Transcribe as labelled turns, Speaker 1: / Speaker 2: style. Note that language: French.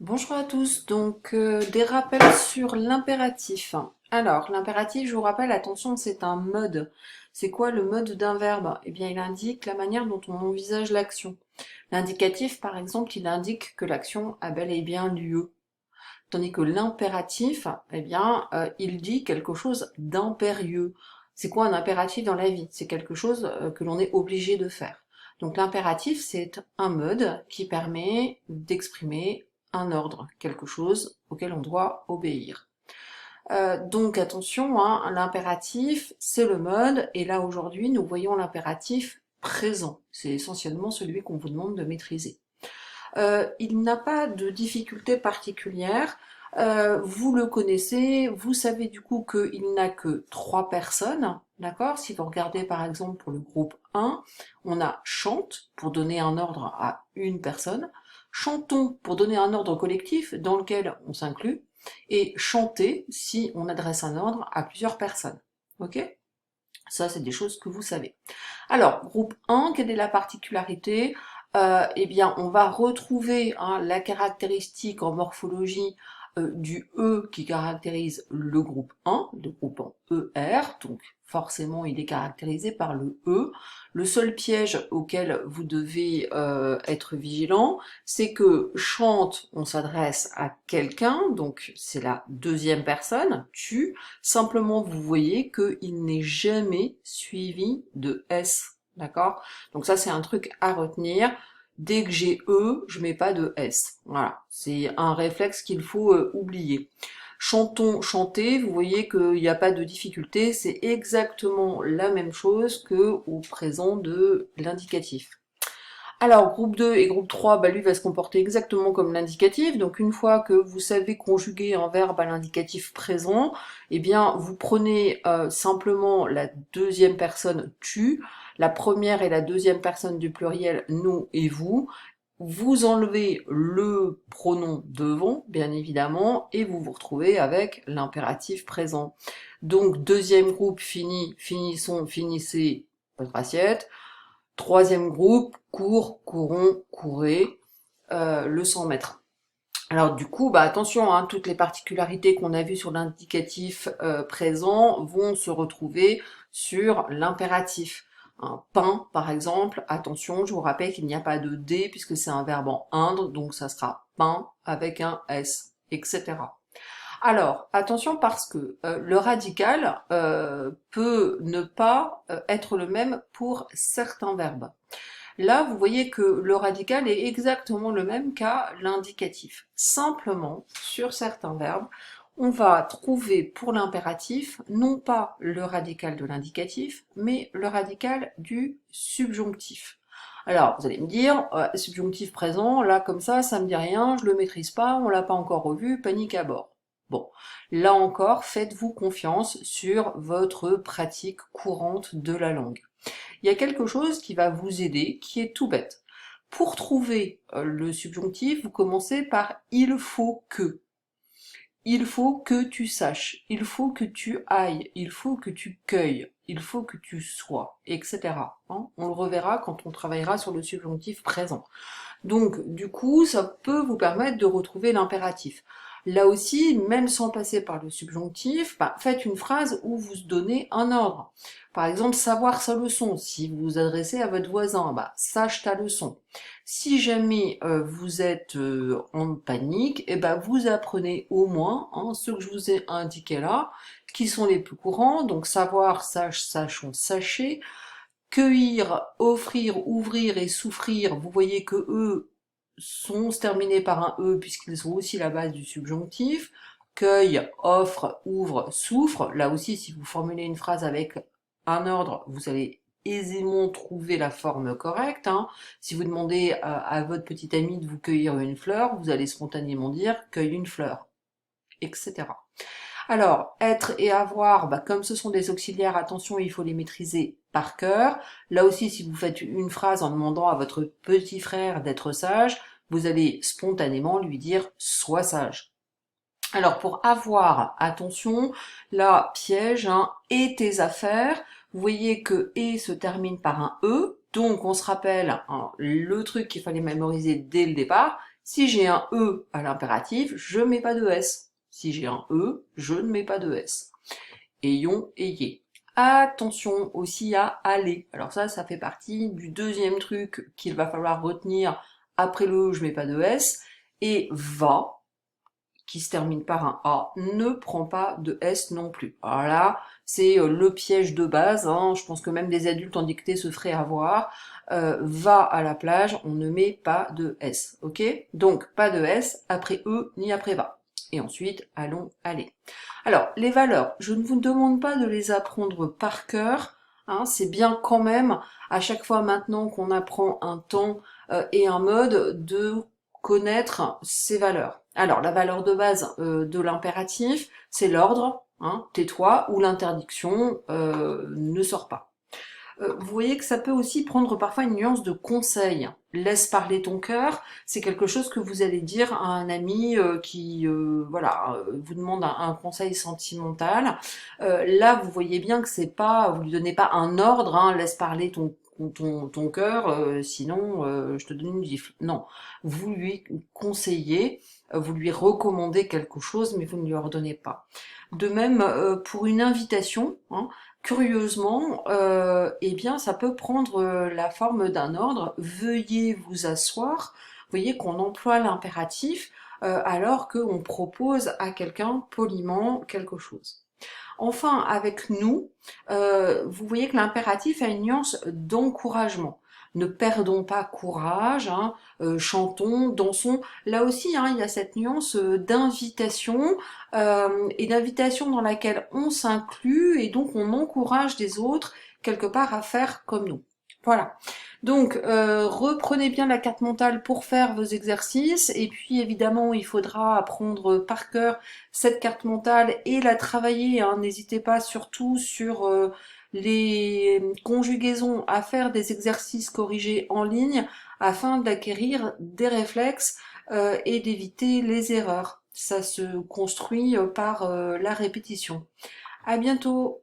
Speaker 1: Bonjour à tous, des rappels sur l'impératif. Alors, l'impératif, je vous rappelle, attention, c'est un mode. C'est quoi le mode d'un verbe? Eh bien, il indique la manière dont on envisage l'action. L'indicatif, par exemple, il indique que l'action a bel et bien lieu. Tandis que l'impératif, il dit quelque chose d'impérieux. C'est quoi un impératif dans la vie? C'est quelque chose que l'on est obligé de faire. Donc l'impératif, c'est un mode qui permet d'exprimer un ordre, quelque chose auquel on doit obéir. Donc attention, hein, l'impératif, c'est le mode, et là aujourd'hui, nous voyons l'impératif présent. C'est essentiellement celui qu'on vous demande de maîtriser. Il n'a pas de difficulté particulière. Vous le connaissez, vous savez du coup qu'il n'a que 3 personnes, d'accord? Si vous regardez par exemple pour le groupe 1, on a chante pour donner un ordre à une personne, chantons pour donner un ordre collectif dans lequel on s'inclut, et chanter si on adresse un ordre à plusieurs personnes. Ok? Ça, c'est des choses que vous savez. Alors, groupe 1, quelle est la particularité? Eh bien, on va retrouver la caractéristique en morphologie du E qui caractérise le groupe 1, le groupe en ER, donc forcément il est caractérisé par le E. Le seul piège auquel vous devez être vigilant, c'est que chante, on s'adresse à quelqu'un, donc c'est la deuxième personne, tu, simplement vous voyez qu'il n'est jamais suivi de S, d'accord? Donc ça c'est un truc à retenir. Dès que j'ai E, je mets pas de S. Voilà, c'est un réflexe qu'il faut oublier. Chantons, chanter, vous voyez qu'il n'y a pas de difficulté, c'est exactement la même chose que au présent de l'indicatif. Alors, groupe 2 et groupe 3, lui va se comporter exactement comme l'indicatif. Donc, une fois que vous savez conjuguer un verbe à l'indicatif présent, eh bien, vous prenez simplement la deuxième personne tu, la première et la deuxième personne du pluriel nous et vous enlevez le pronom devant, bien évidemment, et vous vous retrouvez avec l'impératif présent. Donc, deuxième groupe fini, finissons, finissez votre assiette. Troisième groupe, cours, courons, courez, le 100 mètres. Alors du coup, attention, hein, toutes les particularités qu'on a vues sur l'indicatif présent vont se retrouver sur l'impératif. Un pain, par exemple, attention, je vous rappelle qu'il n'y a pas de D puisque c'est un verbe en indre, donc ça sera pain avec un S, etc. Alors, attention parce que le radical peut ne pas être le même pour certains verbes. Là, vous voyez que le radical est exactement le même qu'à l'indicatif. Simplement, sur certains verbes, on va trouver pour l'impératif non pas le radical de l'indicatif, mais le radical du subjonctif. Alors, vous allez me dire, subjonctif présent, là comme ça me dit rien, je le maîtrise pas, on l'a pas encore revu, panique à bord. Bon, là encore, faites-vous confiance sur votre pratique courante de la langue. Il y a quelque chose qui va vous aider, qui est tout bête. Pour trouver le subjonctif, vous commencez par il faut que. Il faut que tu saches, il faut que tu ailles, il faut que tu cueilles, il faut que tu sois, etc. Hein, on le reverra quand on travaillera sur le subjonctif présent. Donc, du coup, ça peut vous permettre de retrouver l'impératif. Là aussi, même sans passer par le subjonctif, faites une phrase où vous donnez un ordre. Par exemple, savoir sa leçon. Si vous vous adressez à votre voisin, sache ta leçon. Si jamais vous êtes en panique, vous apprenez au moins ceux que je vous ai indiqués là, qui sont les plus courants. Donc savoir, sache, sachons, sachez. Cueillir, offrir, ouvrir et souffrir, vous voyez que eux sont terminés par un E puisqu'ils sont aussi la base du subjonctif. Cueille, offre, ouvre, souffre. Là aussi, si vous formulez une phrase avec un ordre, vous allez aisément trouver la forme correcte. Hein. Si vous demandez à votre petit ami de vous cueillir une fleur, vous allez spontanément dire cueille une fleur, etc. Alors, être et avoir, comme ce sont des auxiliaires, attention, il faut les maîtriser par cœur. Là aussi, si vous faites une phrase en demandant à votre petit frère d'être sage, vous allez spontanément lui dire « sois sage ». Alors, pour avoir, attention, là, piège, et tes affaires, vous voyez que et se termine par un E, donc on se rappelle le truc qu'il fallait mémoriser dès le départ, Si j'ai un E à l'impératif, je mets pas de S. Si j'ai un E, je ne mets pas de S. Ayons, ayez. Attention aussi à aller. Alors ça fait partie du deuxième truc qu'il va falloir retenir. Après le E, je mets pas de S. Et va, qui se termine par un A, ne prend pas de S non plus. Alors là, c'est le piège de base, hein. Je pense que même des adultes en dictée se feraient avoir. Va à la plage, on ne met pas de S, ok? Donc, pas de S après E ni après va. Et ensuite, allons, aller. Alors, les valeurs, je ne vous demande pas de les apprendre par cœur, hein, c'est bien quand même, à chaque fois maintenant qu'on apprend un temps et un mode, de connaître ces valeurs. Alors, la valeur de base de l'impératif, c'est l'ordre, hein, tais-toi, ou l'interdiction, ne sors pas. Vous voyez que ça peut aussi prendre parfois une nuance de conseil. Laisse parler ton cœur, c'est quelque chose que vous allez dire à un ami qui voilà, vous demande un conseil sentimental. Là, vous voyez bien que c'est pas, vous lui donnez pas un ordre, hein, laisse parler ton cœur, sinon je te donne une gifle. Non, vous lui conseillez, vous lui recommandez quelque chose, mais vous ne lui ordonnez pas. De même, pour une invitation, hein, curieusement, eh bien, ça peut prendre la forme d'un ordre. Veuillez vous asseoir. Vous voyez qu'on emploie l'impératif alors qu'on propose à quelqu'un poliment quelque chose. Enfin, avec nous, vous voyez que l'impératif a une nuance d'encouragement. Ne perdons pas courage, hein, chantons, dansons. Là aussi, hein, il y a cette nuance d'invitation et d'invitation dans laquelle on s'inclut et donc on encourage les autres quelque part à faire comme nous. Voilà. Donc, reprenez bien la carte mentale pour faire vos exercices et puis évidemment, il faudra apprendre par cœur cette carte mentale et la travailler, hein. N'hésitez pas surtout sur les conjugaisons à faire des exercices corrigés en ligne afin d'acquérir des réflexes et d'éviter les erreurs. Ça se construit par la répétition. À bientôt!